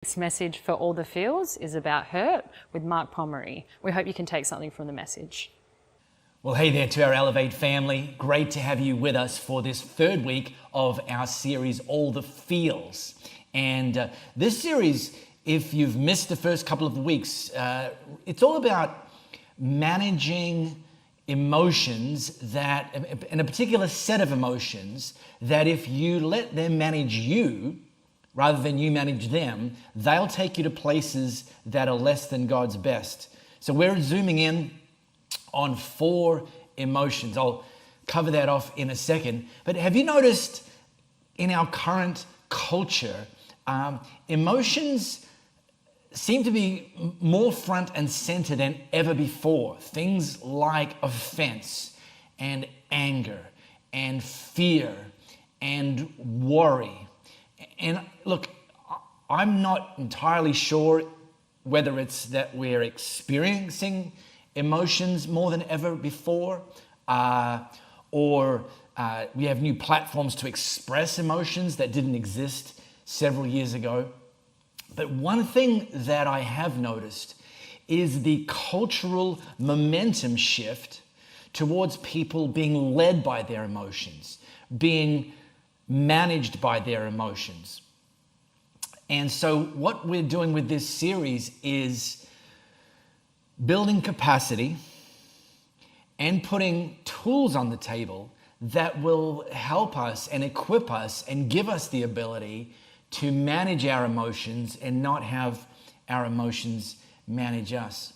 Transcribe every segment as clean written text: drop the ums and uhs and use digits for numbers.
This message for all the feels is about hurt with Mark Pomeroy. We hope you can take something from the message. Well, hey there to our Elevate family. Great to have you with us for this third week of our series, All the Feels. And this series, if you've missed the first couple of weeks, it's all about managing emotions that, in a particular set of emotions, that if you let them manage you, rather than you manage them, they'll take you to places that are less than God's best. So we're zooming in on 4 emotions. I'll cover that off in a second. But have you noticed in our current culture, emotions seem to be more front and center than ever before. Things like offense and anger and fear and worry. And look, I'm not entirely sure whether it's that we're experiencing emotions more than ever before, or we have new platforms to express emotions that didn't exist several years ago. But one thing that I have noticed is the cultural momentum shift towards people being led by their emotions, being managed by their emotions. And so what we're doing with this series is building capacity and putting tools on the table that will help us and equip us and give us the ability to manage our emotions and not have our emotions manage us.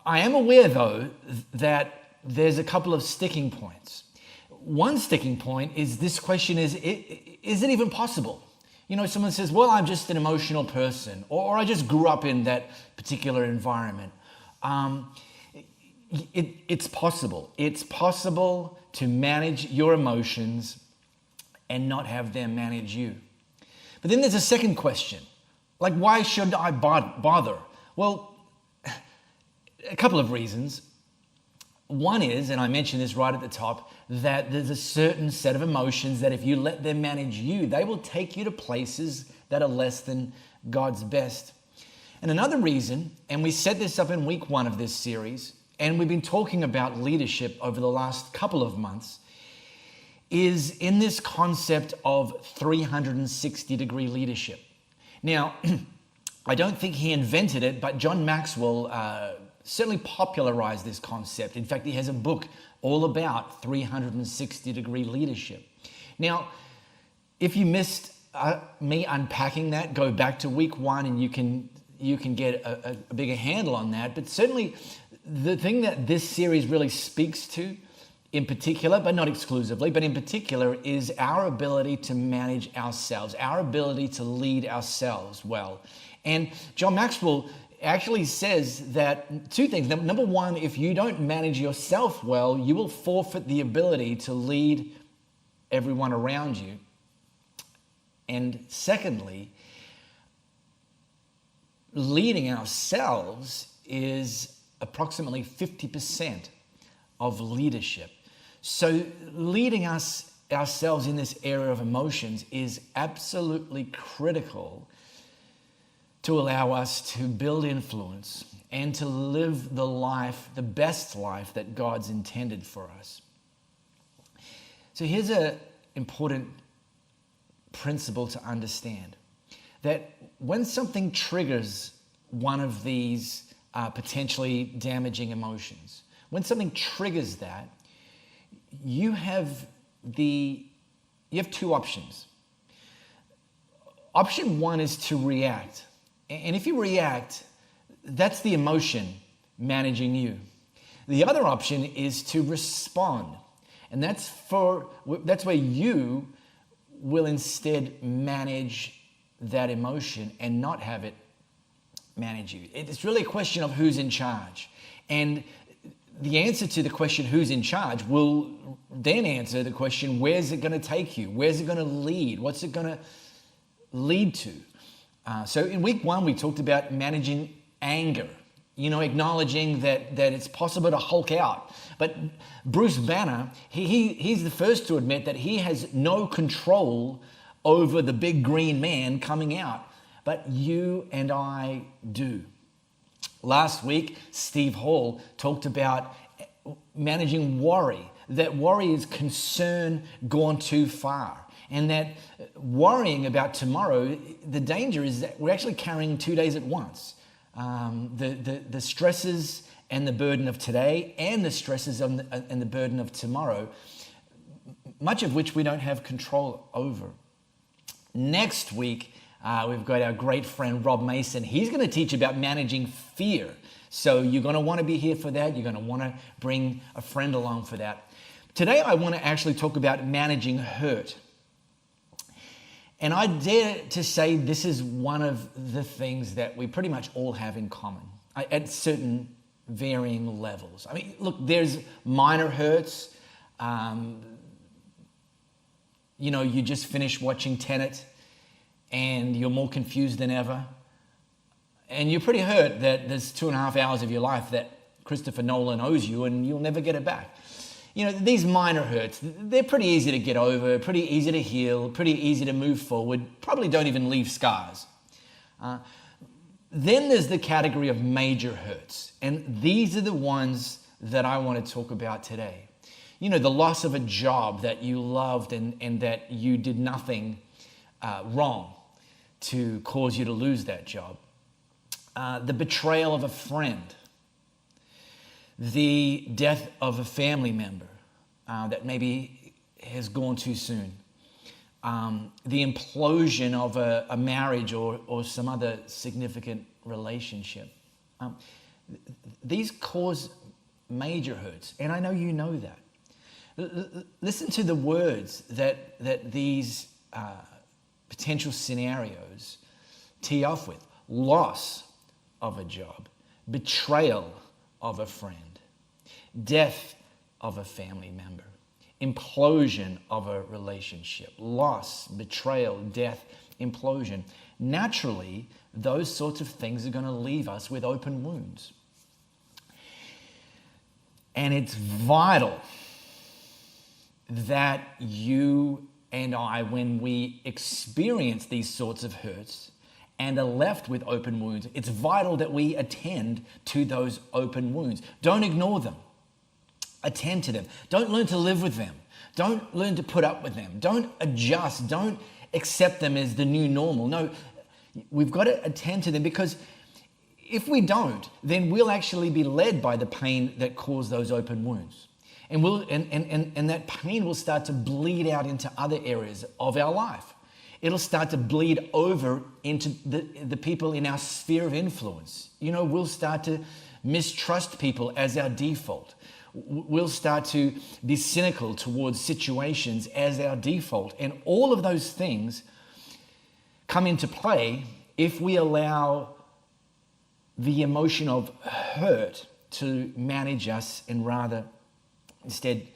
I am aware, though, that there's a couple of sticking points. One sticking point is this question is it even possible? You know, someone says, well, I'm just an emotional person, or I just grew up in that particular environment. It's possible. It's possible to manage your emotions and not have them manage you. But then there's a second question, like, why should I bother? Well, a couple of reasons. One is, and I mentioned this right at the top, that there's a certain set of emotions that if you let them manage you, they will take you to places that are less than God's best. And another reason, and we set this up in week 1 of this series, and we've been talking about leadership over the last couple of months, is in this concept of 360-degree leadership. Now, I don't think he invented it, but John Maxwell certainly popularized this concept. In fact, he has a book all about 360-degree leadership. Now, if you missed me unpacking that, go back to week 1 and you can get a bigger handle on that. But certainly the thing that this series really speaks to in particular, but not exclusively, but in particular, is our ability to manage ourselves, our ability to lead ourselves well. And John Maxwell actually says that 2 things. Number 1, if you don't manage yourself well, you will forfeit the ability to lead everyone around you. And secondly, leading ourselves is approximately 50% of leadership. So leading ourselves in this area of emotions is absolutely critical to allow us to build influence and to live the life, the best life that God's intended for us. So here's an important principle to understand, that when something triggers one of these potentially damaging emotions, when something triggers that, you have 2 options. Option 1 is to react. And if you react, that's the emotion managing you. The other option is to respond. And that's where you will instead manage that emotion and not have it manage you. It's really a question of who's in charge. And the answer to the question who's in charge will then answer the question, where's it going to take you? Where's it going to lead? What's it going to lead to? So in week 1, we talked about managing anger, acknowledging that it's possible to Hulk out. But Bruce Banner, he's the first to admit that he has no control over the big green man coming out. but you and I do. Last week, Steve Hall talked about managing worry, that worry is concern gone too far, and that worrying about tomorrow, the danger is that we're actually carrying 2 days at once. The stresses and the burden of today and the stresses and the burden of tomorrow, much of which we don't have control over. Next week, we've got our great friend Rob Mason. He's going to teach about managing fear. So you're going to want to be here for that. You're going to want to bring a friend along for that. Today, I want to actually talk about managing hurt. And I dare to say this is one of the things that we pretty much all have in common at certain varying levels. I mean, look, there's minor hurts. You just finished watching Tenet and you're more confused than ever. And you're pretty hurt that there's 2.5 hours of your life that Christopher Nolan owes you and you'll never get it back. These minor hurts, they're pretty easy to get over, pretty easy to heal, pretty easy to move forward, probably don't even leave scars. Then there's the category of major hurts, and these are the ones that I want to talk about today. The loss of a job that you loved and that you did nothing wrong to cause you to lose that job. The betrayal of a friend. The death of a family member that maybe has gone too soon. The implosion of a marriage or some other significant relationship. These cause major hurts, and I know you know that. Listen to the words that these potential scenarios tee off with. Loss of a job, betrayal of a friend, death of a family member, implosion of a relationship, loss, betrayal, death, implosion. Naturally, those sorts of things are going to leave us with open wounds. And it's vital that you and I, when we experience these sorts of hurts and are left with open wounds, it's vital that we attend to those open wounds. Don't ignore them. Attend to them. Don't learn to live with them. Don't learn to put up with them. Don't adjust. Don't accept them as the new normal. No, we've got to attend to them, because if we don't, then we'll actually be led by the pain that caused those open wounds. And that pain will start to bleed out into other areas of our life. It'll start to bleed over into the people in our sphere of influence. We'll start to mistrust people as our default. We'll start to be cynical towards situations as our default. And all of those things come into play if we allow the emotion of hurt to manage us and rather instead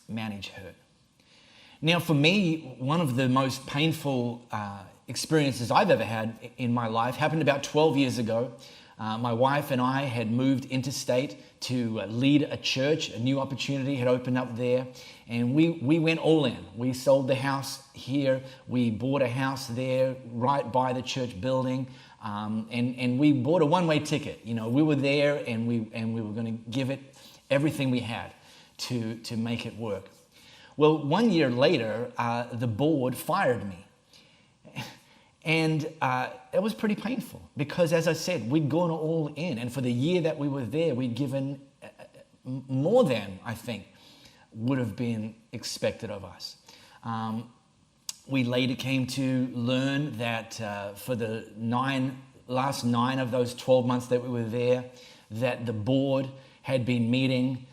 manage hurt. Now, for me, one of the most painful experiences I've ever had in my life happened about 12 years ago. My wife and I had moved interstate to lead a church. A new opportunity had opened up there, and we went all in. We sold the house here. We bought a house there right by the church building, and we bought a one-way ticket. We were there, and we were going to give it everything we had to make it work. Well, 1 year later, the board fired me. And it was pretty painful because, as I said, we'd gone all in. And for the year that we were there, we'd given more than, I think, would have been expected of us. We later came to learn that for the last 9 of those 12 months that we were there, that the board had been meeting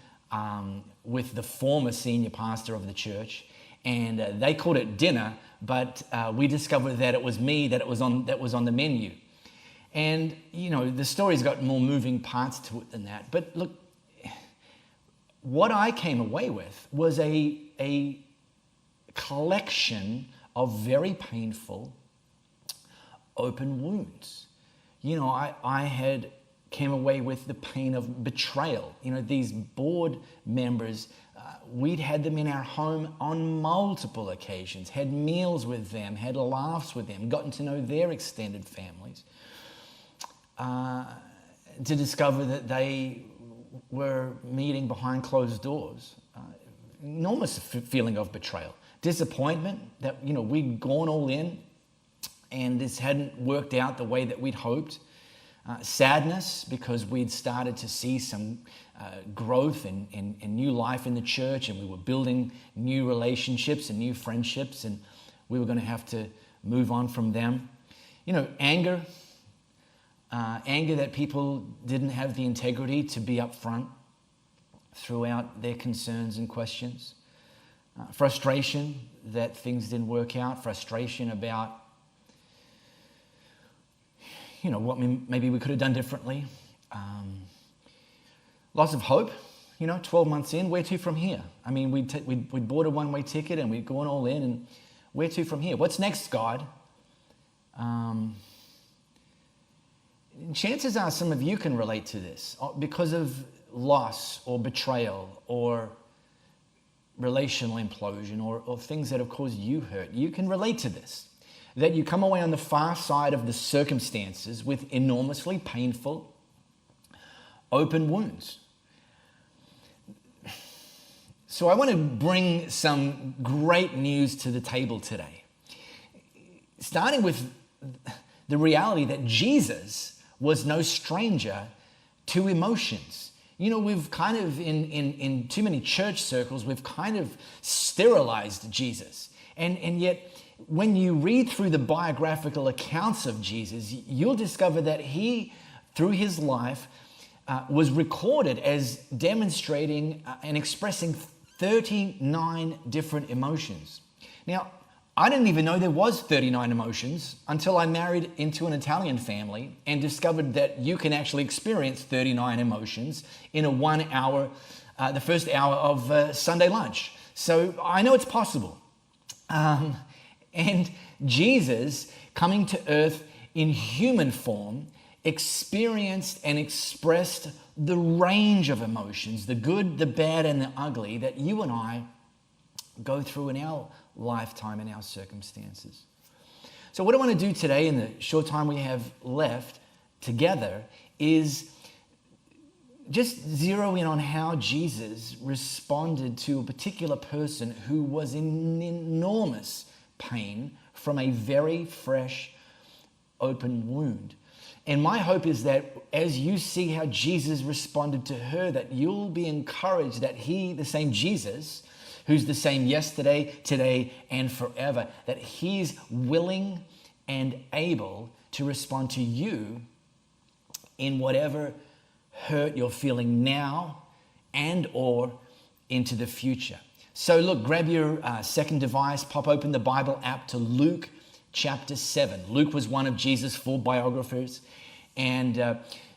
with the former senior pastor of the church, and they called it dinner, but we discovered that it was me that was on the menu. And the story's got more moving parts to it than that. But look, what I came away with was a collection of very painful open wounds. I had came away with the pain of betrayal. You know, these board members, we'd had them in our home on multiple occasions, had meals with them, had laughs with them, gotten to know their extended families, to discover that they were meeting behind closed doors. Enormous feeling of betrayal, disappointment that, you know, we'd gone all in and this hadn't worked out the way that we'd hoped. Sadness because we'd started to see some growth and new life in the church, and we were building new relationships and new friendships, and we were going to have to move on from them. You know, anger that people didn't have the integrity to be upfront throughout their concerns and questions. Frustration that things didn't work out. Frustration about, you know, what maybe we could have done differently. Loss of hope. You know, 12 months in, where to from here? I mean, we'd bought a one-way ticket and we'd gone all in, and where to from here? What's next, God? Chances are some of you can relate to this because of loss or betrayal or relational implosion or things that have caused you hurt. You can relate to this, that you come away on the far side of the circumstances with enormously painful open wounds. So I want to bring some great news to the table today, starting with the reality that Jesus was no stranger to emotions. You know, we've kind of, in too many church circles, we've kind of sterilized Jesus. And yet, when you read through the biographical accounts of Jesus, you'll discover that he, through his life, was recorded as demonstrating and expressing 39 different emotions. Now, I didn't even know there was 39 emotions until I married into an Italian family and discovered that you can actually experience 39 emotions in a 1 hour, the first hour of Sunday lunch. So I know it's possible. And Jesus, coming to earth in human form, experienced and expressed the range of emotions, the good, the bad, and the ugly that you and I go through in our lifetime and our circumstances. So what I want to do today in the short time we have left together is just zero in on how Jesus responded to a particular person who was in enormous pain from a very fresh, open wound. And my hope is that as you see how Jesus responded to her, that you'll be encouraged that he, the same Jesus, who's the same yesterday, today, and forever, that he's willing and able to respond to you in whatever hurt you're feeling now and or into the future. So look, grab your second device, pop open the Bible app to Luke chapter 7. Luke was one of Jesus' 4 biographers, and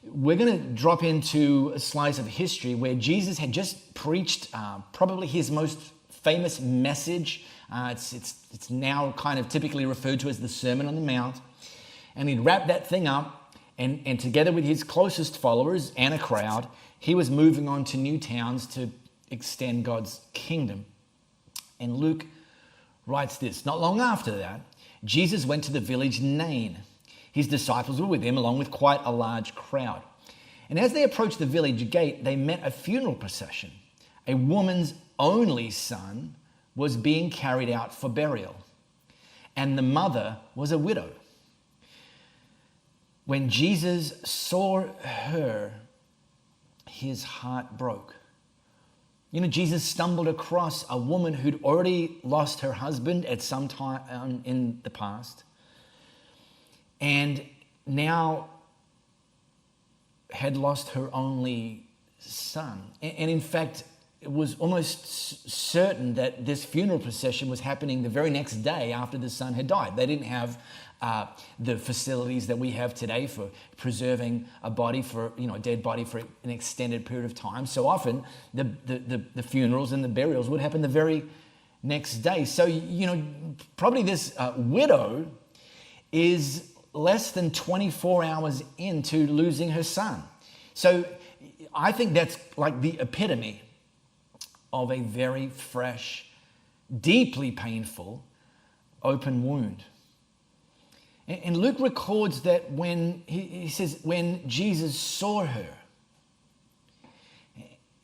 we're going to drop into a slice of history where Jesus had just preached probably his most famous message. It's now kind of typically referred to as the Sermon on the Mount. And he'd wrap that thing up, and together with his closest followers and a crowd, he was moving on to new towns to extend God's kingdom. And Luke writes this: not long after that, Jesus went to the village Nain. His disciples were with him, along with quite a large crowd. And as they approached the village gate, they met a funeral procession. A woman's only son was being carried out for burial, and the mother was a widow. When Jesus saw her, his heart broke. You know, Jesus stumbled across a woman who'd already lost her husband at some time in the past, and now had lost her only son. And in fact, it was almost certain that this funeral procession was happening the very next day after the son had died. They didn't have the facilities that we have today for preserving a body for, a dead body for an extended period of time. So often the funerals and the burials would happen the very next day. So, probably this widow is less than 24 hours into losing her son. So I think that's like the epitome of a very fresh, deeply painful, open wound. And Luke records that when he says, when Jesus saw her,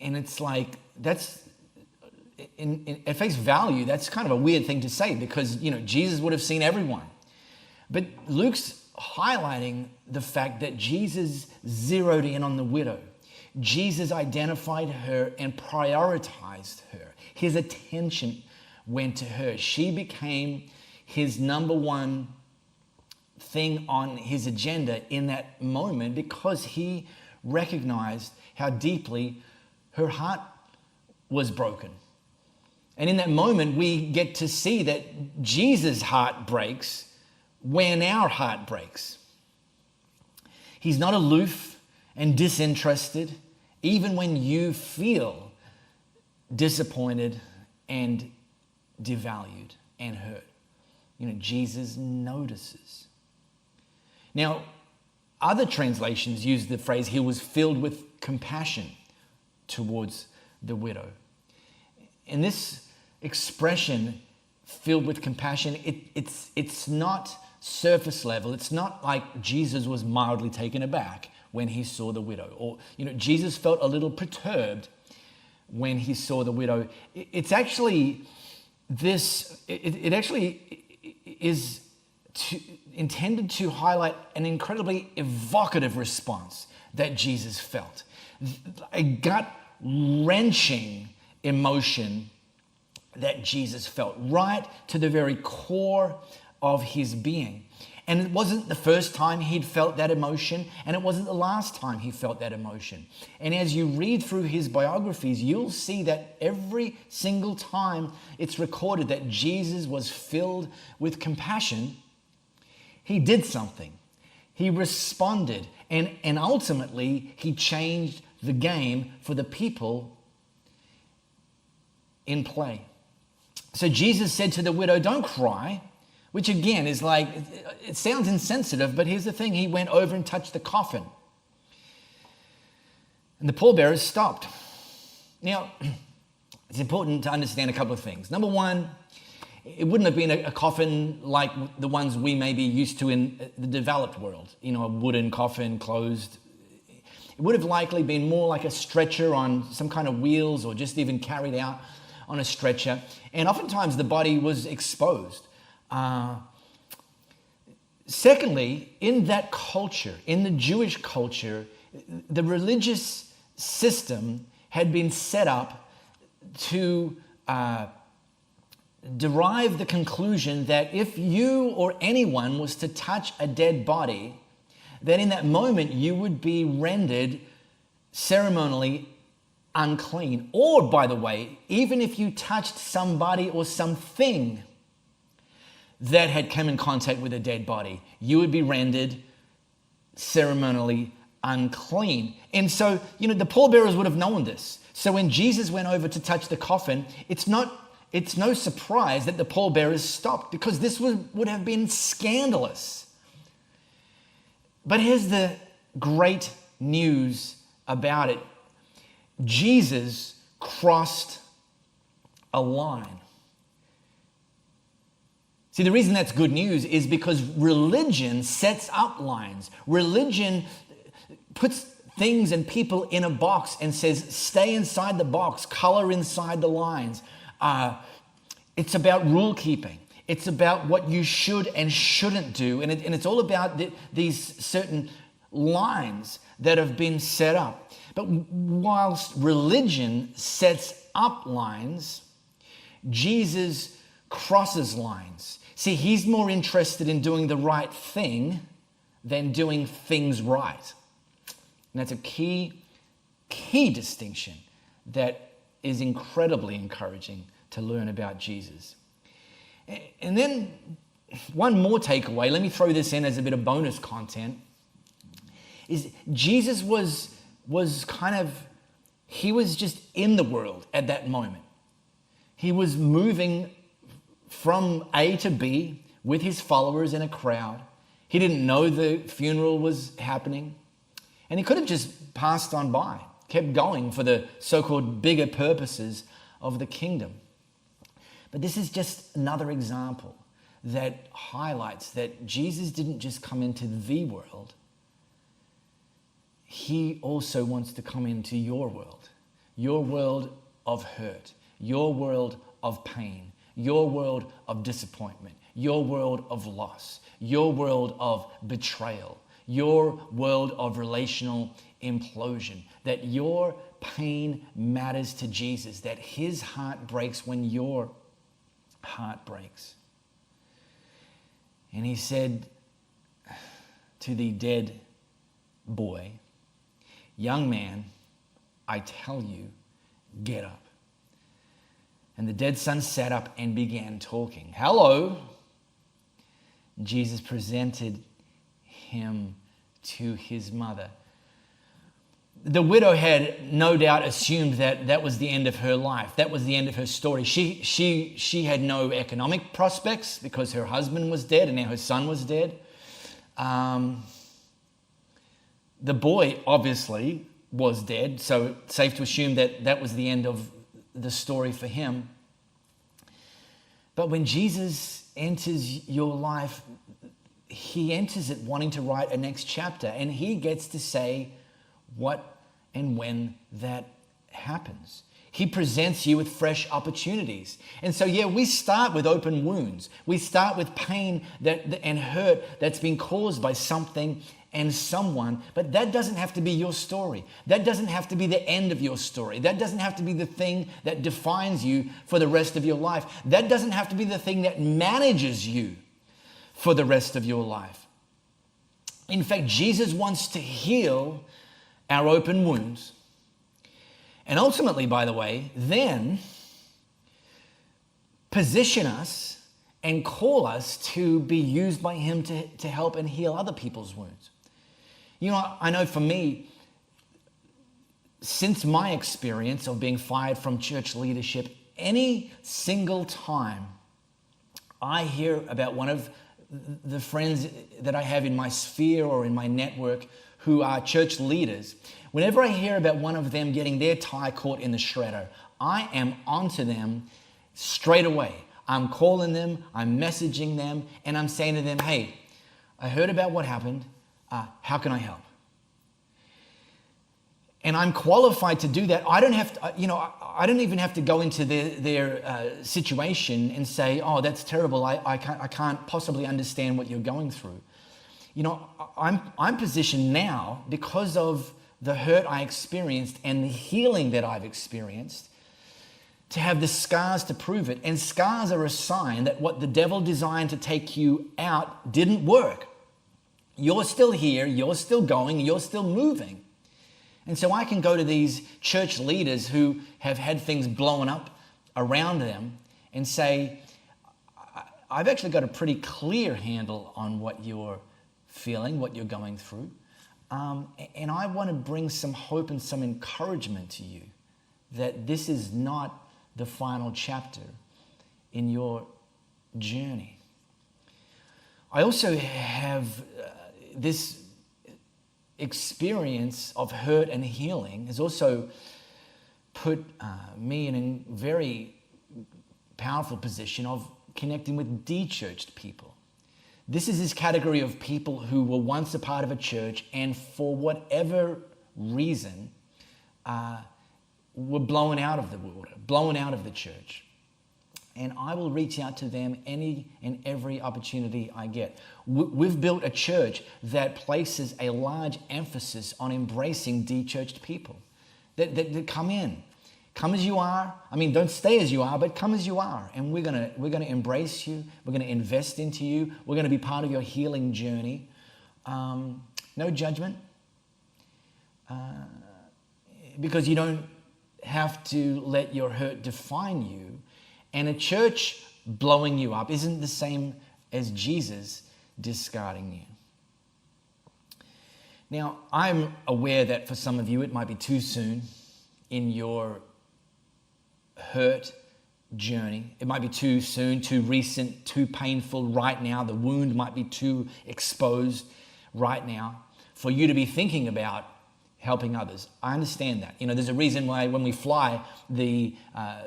and it's like, that's, at face value, that's kind of a weird thing to say because, Jesus would have seen everyone. But Luke's highlighting the fact that Jesus zeroed in on the widow. Jesus identified her and prioritized her. His attention went to her. She became his number one thing on his agenda in that moment because he recognized how deeply her heart was broken. And in that moment, we get to see that Jesus' heart breaks when our heart breaks. He's not aloof and disinterested, even when you feel disappointed and devalued and hurt. Jesus notices. Now, other translations use the phrase, he was filled with compassion towards the widow. And this expression, filled with compassion, it's not surface level. It's not like Jesus was mildly taken aback when he saw the widow. Or, Jesus felt a little perturbed when he saw the widow. It's actually this, it actually is intended to highlight an incredibly evocative response that Jesus felt. A gut-wrenching emotion that Jesus felt right to the very core of his being. And it wasn't the first time he'd felt that emotion, and it wasn't the last time he felt that emotion. And as you read through his biographies, you'll see that every single time it's recorded that Jesus was filled with compassion, he did something. He responded, and ultimately he changed the game for the people in play. So Jesus said to the widow, "Don't cry," which again is like, it sounds insensitive, but here's the thing. He went over and touched the coffin. And the pallbearers stopped. Now, it's important to understand a couple of things. Number one, it wouldn't have been a coffin like the ones we may be used to in the developed world. A wooden coffin closed. It would have likely been more like a stretcher on some kind of wheels or just even carried out on a stretcher. And oftentimes the body was exposed. Secondly, in that culture, in the Jewish culture, the religious system had been set up to derive the conclusion that if you or anyone was to touch a dead body, then in that moment you would be rendered ceremonially unclean. Or, by the way, even if you touched somebody or something that had come in contact with a dead body, you would be rendered ceremonially unclean. And so, the pallbearers would have known this. So when Jesus went over to touch the coffin, it's no surprise that the pallbearers stopped, because this would have been scandalous. But here's the great news about it. Jesus crossed a line. See, the reason that's good news is because religion sets up lines. Religion puts things and people in a box and says, stay inside the box, color inside the lines. It's about rule keeping. It's about what you should and shouldn't do. And it's all about these certain lines that have been set up. But whilst religion sets up lines, Jesus crosses lines. See, he's more interested in doing the right thing than doing things right. And that's a key distinction that is incredibly encouraging to learn about Jesus. And then one more takeaway, let me throw this in as a bit of bonus content, is Jesus was he was just in the world at that moment. He was moving from A to B with his followers in a crowd. He didn't know the funeral was happening. And he could have just passed on by, kept going for the so-called bigger purposes of the kingdom. But this is just another example that highlights that Jesus didn't just come into the world. He also wants to come into your world of hurt, your world of pain, your world of disappointment, your world of loss, your world of betrayal, your world of relational implosion, that your pain matters to Jesus, that his heart breaks when your heart breaks. And he said to the dead boy, "Young man, I tell you, get up." And the dead son sat up and began talking. "Hello." Jesus presented him to his mother. The widow had no doubt assumed that that was the end of her life. That was the end of her story. She had no economic prospects because her husband was dead and now her son was dead. The boy obviously was dead, so it's safe to assume that that was the end of the story for him. But when Jesus enters your life, he enters it wanting to write a next chapter, and he gets to say what and when that happens. He presents you with fresh opportunities. And so, we start with open wounds. We start with pain and hurt that's been caused by something and someone, but that doesn't have to be your story. That doesn't have to be the end of your story. That doesn't have to be the thing that defines you for the rest of your life. That doesn't have to be the thing that manages you for the rest of your life. In fact, Jesus wants to heal our open wounds. And ultimately, by the way, then position us and call us to be used by him to help and heal other people's wounds. I know for me, since my experience of being fired from church leadership, any single time I hear about one of the friends that I have in my sphere or in my network who are church leaders, whenever I hear about one of them getting their tie caught in the shredder, I am onto them straight away. I'm calling them, I'm messaging them, and I'm saying to them, "Hey, I heard about what happened. How can I help?" And I'm qualified to do that. I don't have to, I don't even have to go into their situation and say, "Oh, that's terrible. I can't possibly understand what you're going through." I'm positioned now because of the hurt I experienced and the healing that I've experienced to have the scars to prove it. And scars are a sign that what the devil designed to take you out didn't work. You're still here, you're still going, you're still moving. And so I can go to these church leaders who have had things blown up around them and say, "I've actually got a pretty clear handle on what you're feeling, what you're going through. And I want to bring some hope and some encouragement to you that this is not the final chapter in your journey." I also have this experience of hurt and healing has also put me in a very powerful position of connecting with de-churched people. This is this category of people who were once a part of a church and for whatever reason were blown out of the water, blown out of the church. And I will reach out to them any and every opportunity I get. We've built a church that places a large emphasis on embracing de-churched people that come in. Come as you are. I mean, don't stay as you are, but come as you are. And we're gonna embrace you. We're gonna invest into you. We're gonna be part of your healing journey. No judgment, because you don't have to let your hurt define you. And a church blowing you up isn't the same as Jesus discarding you. Now, I'm aware that for some of you it might be too soon in your hurt journey. It might be too soon, too recent, too painful right now. The wound might be too exposed right now for you to be thinking about helping others. I understand that. There's a reason why when we fly, the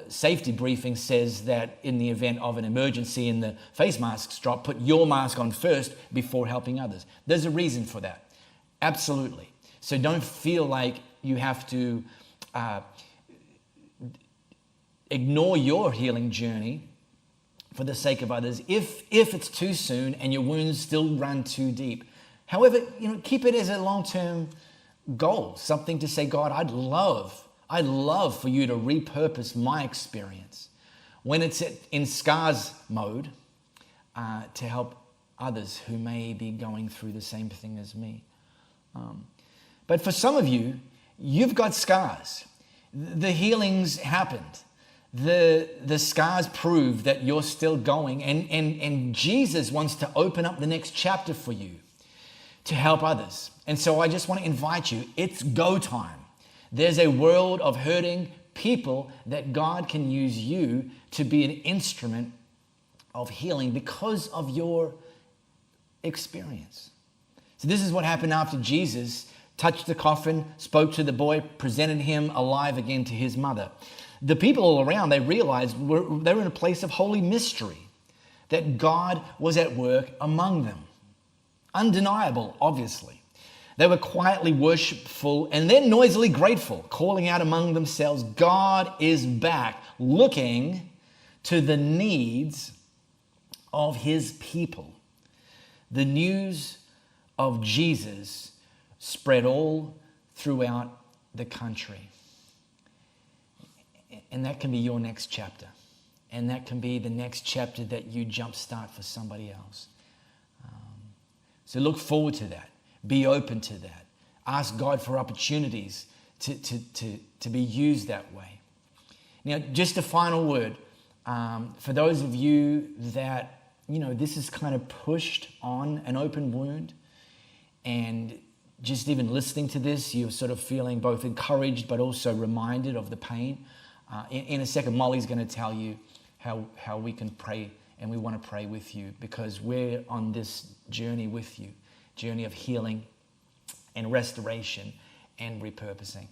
safety briefing says that in the event of an emergency and the face masks drop, put your mask on first before helping others. There's a reason for that. Absolutely. So don't feel like you have to ignore your healing journey for the sake of others if it's too soon and your wounds still run too deep. However, keep it as a long-term goal, something to say, God, I'd love for you to repurpose my experience when it's in scars mode to help others who may be going through the same thing as me. But for some of you, you've got scars. The healings happened. The scars prove that you're still going, and Jesus wants to open up the next chapter for you to help others. And so I just want to invite you, it's go time. There's a world of hurting people that God can use you to be an instrument of healing because of your experience. So this is what happened after Jesus touched the coffin, spoke to the boy, presented him alive again to his mother. The people all around, they realized they were in a place of holy mystery, that God was at work among them. Undeniable, obviously. They were quietly worshipful and then noisily grateful, calling out among themselves, God is back, looking to the needs of his people. The news of Jesus spread all throughout the country. And that can be your next chapter. And that can be the next chapter that you jumpstart for somebody else. So look forward to that. Be open to that. Ask God for opportunities to be used that way. Now, just a final word. For those of you that, this is kind of pushed on an open wound, and just even listening to this, you're sort of feeling both encouraged but also reminded of the pain. In a second, Molly's going to tell you how we can pray, and we want to pray with you because we're on this journey with you, journey of healing and restoration and repurposing.